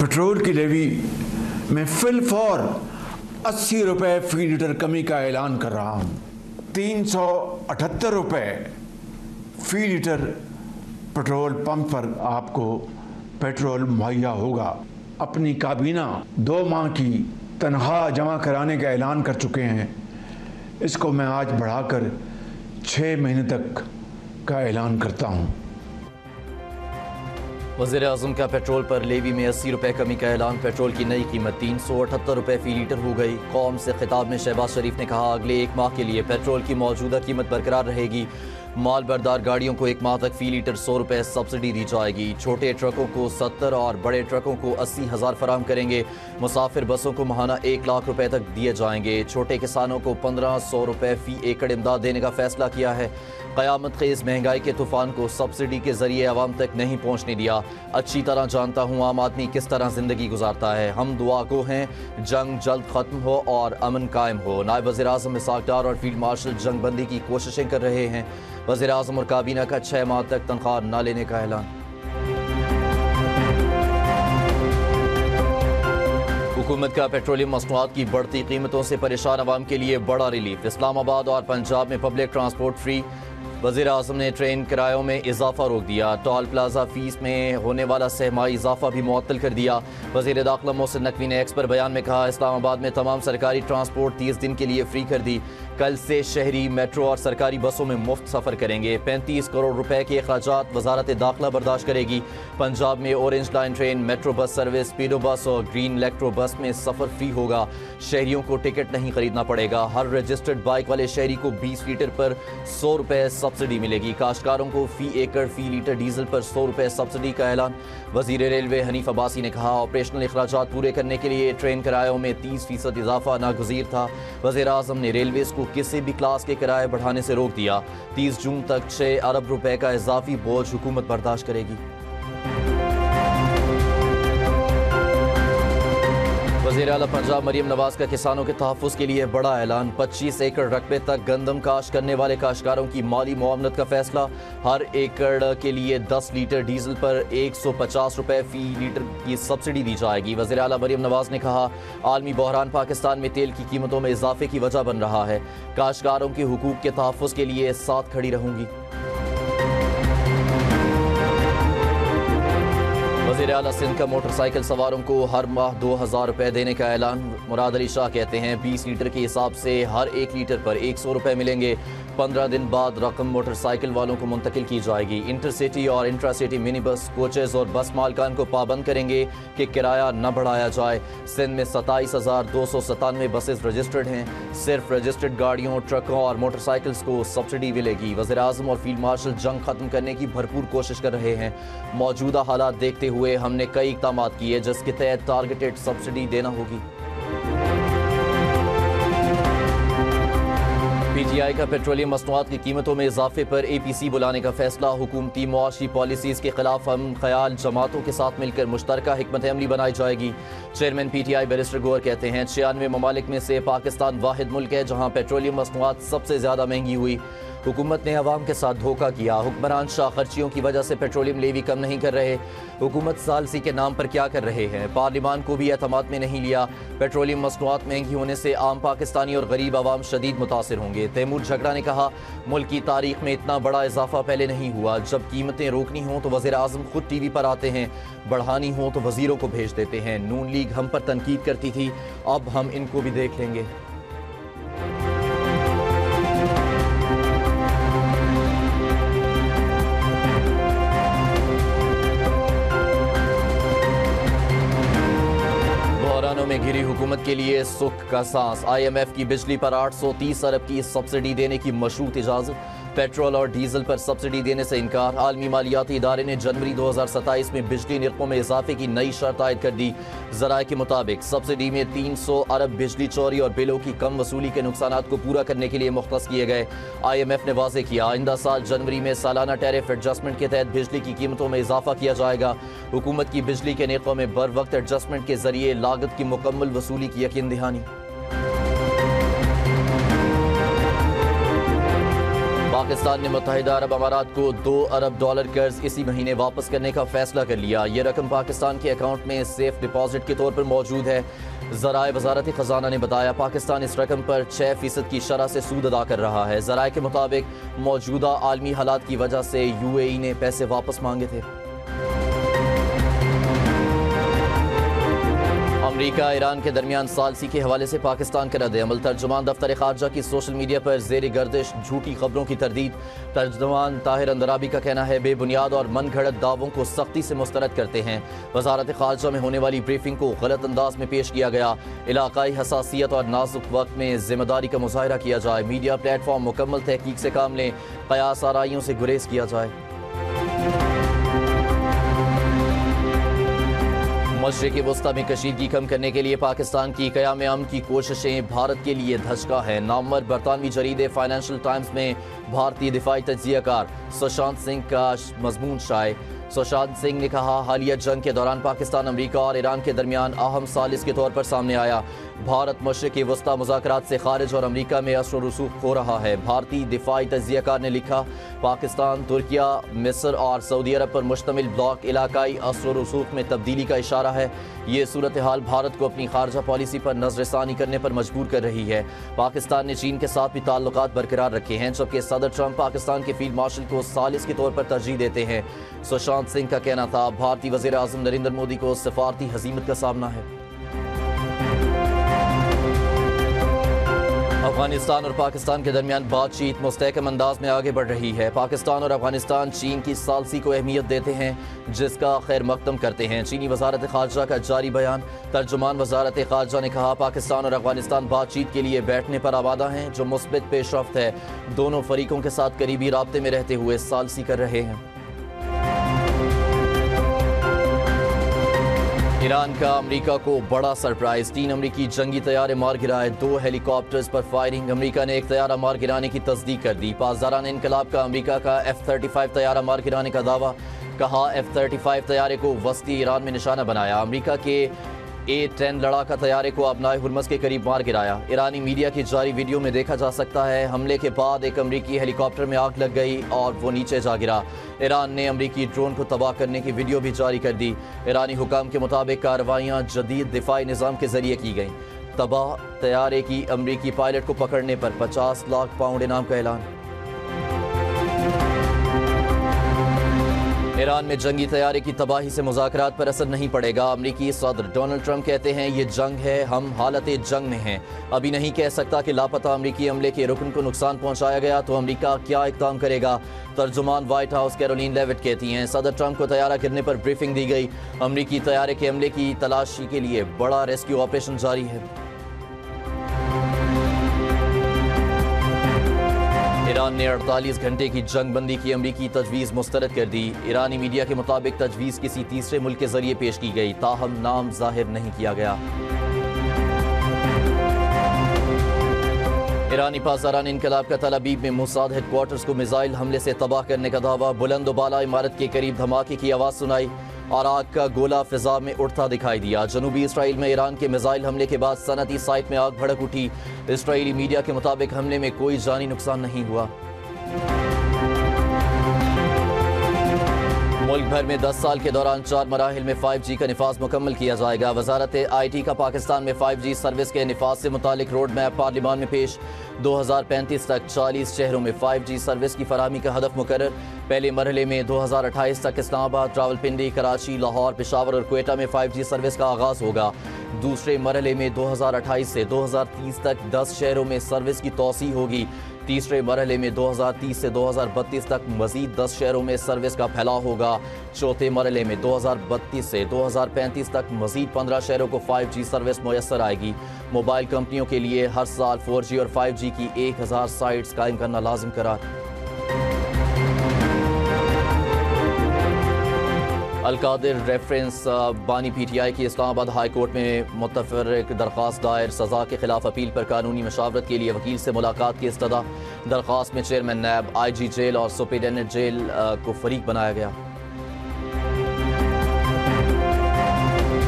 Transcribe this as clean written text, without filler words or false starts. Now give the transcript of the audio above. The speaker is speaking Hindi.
पेट्रोल की लेवी में फिलफौर 80 रुपये फी लीटर कमी का ऐलान कर रहा हूँ। 378 रुपये फी लीटर पेट्रोल पंप पर आपको पेट्रोल मुहैया होगा। अपनी काबीना 2 माह की तनख्वाह जमा कराने का ऐलान कर चुके हैं। इसको मैं आज बढ़ाकर 6 महीने तक का ऐलान करता हूँ। वज़ीर-ए-आज़म का पेट्रोल पर लेवी में 80 रुपये कमी का ऐलान। पेट्रोल की नई कीमत 378 रुपये फी लीटर हो गई। कौम से खिताब में शहबाज शरीफ ने कहा, अगले 1 माह के लिए पेट्रोल की मौजूदा कीमत बरकरार रहेगी। माल बरदार गाड़ियों को 1 माह तक फी लीटर 100 रुपये सब्सिडी दी जाएगी। छोटे ट्रकों को 70 और बड़े ट्रकों को 80,000 फराहम करेंगे। मुसाफिर बसों को माहाना 1 लाख रुपए तक दिए जाएंगे। छोटे किसानों को 1500 रुपये फी एकड़ इमदाद देने का फैसला किया है। क़यामत खेज़ महंगाई के तूफान को सब्सिडी के जरिए आवाम तक नहीं पहुँचने दिया। अच्छी तरह जानता हूँ आम आदमी किस तरह जिंदगी गुजारता है। हम दुआ गो हैं, जंग जल्द खत्म हो और अमन कायम हो। नायब वज़ीर-ए-आज़म इसहाक डार और फील्ड मार्शल जंगबंदी की कोशिशें कर रहे हैं। वज़ीर-ए-आज़म और काबीना का 6 माह तक तनख्वाह न लेने का ऐलान। हुकूमत का पेट्रोलियम मसनूआत की बढ़ती कीमतों से परेशान अवाम के लिए बड़ा रिलीफ। इस्लामाबाद और पंजाब में पब्लिक ट्रांसपोर्ट फ्री। वज़ीर-ए-आज़म ने ट्रेन किरायों में इजाफा रोक दिया। टोल प्लाजा फीस में होने वाला सहमाई इजाफा भी मुअत्तल कर दिया। वज़ीर दाखिला मोहसिन नकवी ने एक्स पर बयान में कहा, इस्लामाबाद में तमाम सरकारी ट्रांसपोर्ट 30 दिन के लिए फ्री कर दी। कल से शहरी मेट्रो और सरकारी बसों में मुफ्त सफ़र करेंगे। 35 करोड़ रुपए के अखराजात वज़ारत दाखिला बर्दाश्त करेगी। पंजाब में orange line train, metro bus service, speedo bus और ग्रीन इलेक्ट्रो बस में सफ़र फ्री होगा। शहरियों को टिकट नहीं खरीदना पड़ेगा। हर रजिस्टर्ड बाइक वाले शहरी को 20 लीटर पर 100 रुपये सब्सिडी मिलेगी। काश्तकारों को फी एकड़ फी लीटर डीजल पर 100 रुपये सब्सिडी का ऐलान। वज़ीर रेलवे हनीफ अब्बासी ने कहा, ऑपरेशनल अखराजात पूरे करने के लिए ट्रेन किरायों में 30% इजाफा नागुज़ीर था। वज़ीर-ए-आज़म ने रेलवेज़ को किसी भी क्लास के किराए बढ़ाने से रोक दिया। 30 जून तक 6 अरब रुपए का इजाफी बोझ हुकूमत बर्दाश्त करेगी। वज़ीर आला पंजाब मरीम नवाज का किसानों के तहफ़्फ़ुज़ के लिए बड़ा ऐलान। 25 एकड़ रकबे तक गंदम काश्त करने वाले काश्तकारों की माली मुआवनत का फैसला। हर एकड़ के लिए 10 लीटर डीजल पर 150 रुपये फी लीटर की सब्सिडी दी जाएगी। वज़ीर आला मरीम नवाज ने कहा, आलमी बहरान पाकिस्तान में तेल की कीमतों में इजाफे की वजह बन रहा है। काश्तकारों के हुकूक के तहफ़्फ़ुज़ के लिए साथ खड़ी रहूँगी। वज़ीर आला सिंध का मोटरसाइकिल सवारों को हर माह 2000 रुपये देने का ऐलान। मुराद अली शाह कहते हैं, 20 लीटर के हिसाब से हर 1 लीटर पर 100 रुपये मिलेंगे। 15 दिन बाद रकम मोटरसाइकिल वालों को मुंतकिल की जाएगी। इंटरसिटी और इंट्रासिटी मिनी बस कोचेज़ और बस मालकान को पाबंद करेंगे कि किराया न बढ़ाया जाए। सिंध में 27,297 बसेस रजिस्टर्ड हैं। सिर्फ रजिस्टर्ड गाड़ियों, ट्रकों और मोटरसाइकिल्स को सब्सिडी मिलेगी। वज़ीर-ए-आज़म और फील्ड मार्शल जंग खत्म करने की भरपूर कोशिश कर रहे हैं। मौजूदा हालात देखते हुए हमने कई इक़दाम किए जिसके तहत टारगेटेड सब्सिडी देना होगी। PTI का पेट्रोलियम मसनूआत की कीमतों में इजाफे पर APC बुलाने का फैसला। हुकूमती मुआशी पॉलिसीज़ के खिलाफ हम ख्याल जमातों के साथ मिलकर मुश्तरका हिकमत अमली बनाई जाएगी। चेयरमैन PTI बैरिस्टर गौर कहते हैं, 96 ममालिक में से पाकिस्तान वाहिद मुल्क है जहाँ पेट्रोलियम मसनूआत सबसे ज़्यादा महंगी हुई। हुकूमत ने अवाम के साथ धोखा किया। हुक्मरान शाह खर्चियों की वजह से पेट्रोलियम लेवी कम नहीं कर रहे। हुकूमत सालसी के नाम पर क्या कर रहे हैं। पार्लिमान को भी एतमाद में नहीं लिया। पेट्रोलियम मसनूआत महंगी होने से आम पाकिस्तानी और गरीब आवाम शदीद मुतासिर होंगे। तैमूर झगड़ा ने कहा, मुल्क की तारीख में इतना बड़ा इजाफा पहले नहीं हुआ। जब कीमतें रोकनी हों तो वज़ीर-ए-आज़म खुद TV पर आते हैं, बढ़ानी हो तो वजीरों को भेज देते हैं। नून लीग हम पर तनकीद करती थी, अब हम इनको भी देख लेंगे। में घिरी हुकूमत के लिए सुख का सांस। IMF की बिजली पर 830 अरब की सब्सिडी देने की मशरूत इजाज़त। पेट्रोल और डीजल पर सब्सिडी देने से इनकार। आलमी मालियाती इदारे ने जनवरी 2027 में बिजली निर्खों में इजाफे की नई शर्त आयद कर दी। ज़राए के मुताबिक सब्सिडी में 300 अरब बिजली चोरी और बिलों की कम वसूली के नुकसानात को पूरा करने के लिए मुख्तस किए गए। IMF ने वाज़ेह किया, आइंदा साल जनवरी में सालाना टैरिफ एडजस्टमेंट के तहत बिजली की कीमतों में इजाफा किया जाएगा। हुकूमत की बिजली के निर्खों में बर वक्त एडजस्टमेंट के जरिए लागत की मुकम्मल वसूली की यकीन दहानी। पाकिस्तान ने मुत्तहिदा अरब अमारात को $2 अरब कर्ज इसी महीने वापस करने का फैसला कर लिया। ये रकम पाकिस्तान के अकाउंट में सेफ डिपॉजिट के तौर पर मौजूद है। ज़राए वजारत खजाना ने बताया पाकिस्तान इस रकम पर 6% की शरह से सूद अदा कर रहा है। ज़राए के मुताबिक मौजूदा आलमी हालात की वजह से UAE ने पैसे वापस मांगे थे। अमरीका ईरान के दरमियान सालसी के हवाले से पाकिस्तान का रद्द-ए-अमल। तर्जुमान दफ्तर खारजा की सोशल मीडिया पर ज़ेर गर्दिश झूठी खबरों की तरदीद। तर्जुमान ताहिर अंदराबी का कहना है बेबुनियाद और मन घड़त दावों को सख्ती से मुस्तरद करते हैं। वजारत खारजा में होने वाली ब्रीफिंग को गलत अंदाज में पेश किया गया। इलाकाई हसासियत और नाजुक वक्त में जिम्मेदारी का मुजाहरा किया जाए। मीडिया प्लेटफॉर्म मुकम्मल तहकीक से काम लें। कयास आराइयों से गुरेज किया जाए। मशरिक़ वस्ता में कशीदगी कम करने के लिए पाकिस्तान की क़याम अमन की कोशिशें भारत के लिए धचका है। नामवर बरतानवी जरीदे फाइनेंशियल टाइम्स में भारतीय दिफाई तज्ज़ियाकार सुशांत सिंह का मजमून शाये। सुशांत सिंह ने कहा हालिया जंग के दौरान पाकिस्तान अमरीका और ईरान के दरमियान अहम सालिस के तौर पर सामने आया। भारत मशरिक़ वस्ता मुज़ाकरात से खारिज और अमरीका में असर रसूख हो रहा है। भारतीय दिफाई तज्ज़ियाकार ने लिखा पाकिस्तान, तुर्किया, मिस्र और सऊदी अरब पर मुश्तमिल ब्लॉक इलाकाई असर रसूख में तब्दीली का इशारा है। ये सूरत हाल भारत को अपनी खारजा पॉलिसी पर नज़रसानी करने पर मजबूर कर रही है। पाकिस्तान ने चीन के साथ भी ताल्लुकात बरकरार रखे हैं, जबकि सदर ट्रंप पाकिस्तान के फील्ड मार्शल को सालिस के तौर पर तरजीह देते हैं। सुशांत सिंह का कहना था भारतीय वज़ीर आज़म नरेंद्र मोदी को सफारती हज़ीमत का सामना है। अफगानिस्तान और पाकिस्तान के दरमियान बातचीत मुस्तहकम अंदाज में आगे बढ़ रही है। पाकिस्तान और अफगानिस्तान चीन की सालसी को अहमियत देते हैं, जिसका खैर मकदम करते हैं। चीनी वजारत खारजा का जारी बयान। तर्जुमान वजारत खारजा ने कहा पाकिस्तान और अफगानिस्तान बातचीत के लिए बैठने पर आमादा हैं, जो मुस्बित पेशरफ्त है। दोनों फरीकों के साथ करीबी राब्ते में रहते हुए सालसी कर रहे हैं। ईरान का अमेरिका को बड़ा सरप्राइज। 3 अमरीकी जंगी तैयारे मार गिराए। 2 हेलीकॉप्टर्स पर फायरिंग। अमेरिका ने एक तैयारा मार गिराने की तस्दीक कर दी। पासदारान इनकलाब का अमेरिका का F-35 तैयारा मार गिराने का दावा। कहा F-35 तैयारे को वस्ती ईरान में निशाना बनाया। अमेरिका के A-10 लड़ाका तैयारे को अपनाए हुर्मस के करीब मार गिराया। ईरानी मीडिया की जारी वीडियो में देखा जा सकता है हमले के बाद एक अमरीकी हेलीकॉप्टर में आग लग गई और वो नीचे जा गिरा। ईरान ने अमरीकी ड्रोन को तबाह करने की वीडियो भी जारी कर दी। ईरानी हुकाम के मुताबिक कार्रवाइयाँ जदीद दिफाई निज़ाम के जरिए की गईं। तबाह तैयारे की अमरीकी पायलट को पकड़ने पर 50 लाख पाउंड इनाम का ऐलान। ईरान में जंगी तैयारे की तबाही से मुज़ाकरात पर असर नहीं पड़ेगा। अमरीकी सदर डोनाल्ड ट्रंप कहते हैं ये जंग है, हम हालत जंग में हैं। अभी नहीं कह सकता कि लापता अमरीकी अमले के रुकन को नुकसान पहुंचाया गया तो अमरीका क्या इक़दाम करेगा। तर्जुमान व्हाइट हाउस कैरोलिन लेविट कहती हैं सदर ट्रंप को तैयारा गिरने पर ब्रीफिंग दी गई। अमरीकी तैयारे के अमले की तलाशी के लिए बड़ा रेस्क्यू ऑपरेशन जारी है। ईरान ने 48 घंटे की जंग बंदी की अमरीकी तजवीज़ मुस्तरद कर दी। ईरानी मीडिया के मुताबिक तजवीज़ किसी तीसरे मुल्क के जरिए पेश की गई, ताहम नाम जाहिर नहीं किया गया। ईरानी पासदारान इनकलाब का तल अबीब में मोसाद हेडक्वार्टर्स को मिसाइल हमले से तबाह करने का दावा। बुलंदोबाला इमारत के करीब धमाके की आवाज़ सुनाई और आग का गोला फिजा में उड़ता दिखाई दिया। जनूबी इसराइल में ईरान के मिसाइल हमले के बाद सनती साइट में आग भड़क उठी। इसराइली मीडिया के मुताबिक हमले में कोई जानी नुकसान नहीं हुआ। मुल्क भर में 10 साल के दौरान 4 मराहिल में 5G का निफाज मुकम्मल किया जाएगा। वजारत IT का पाकिस्तान में 5G सर्विस के निफाज से मुतालिक रोड मैप पार्लिमान में पेश। 2035 तक 40 शहरों में 5G सर्विस की फराहमी का हदफ मुकर्रर। पहले मरहले में 2028 तक इस्लामाबाद, रावलपिंडी, कराची, लाहौर, पेशावर और क्वेटा में 5G सर्विस का आगाज़ होगा। दूसरे मरहले में 2028 से 2030 तक 10 शहरों में सर्विस की तौसी होगी। तीसरे मरहले में 2030 से 2032 तक मजीद 10 शहरों में सर्विस का फैलाव होगा। चौथे मरहले में 2032 से 2035 तक मजीद 15 शहरों को 5G सर्विस मुयस्सर आएगी। मोबाइल कंपनियों के लिए हर साल 4G और 5G की 1000 साइट्स कायम करना लाजिम करार। अलकादिर रेफरेंस बानी PTI की इस्लामाबाद हाई कोर्ट में मुतफर्रिक दरख्वास्त दायर। सज़ा के खिलाफ अपील पर कानूनी मशावरत के लिए वकील से मुलाकात की इस्तदा। दरख्वास्त में चेयरमैन नैब, IG जेल और सुपरिटेंडेंट जेल को फरीक बनाया गया।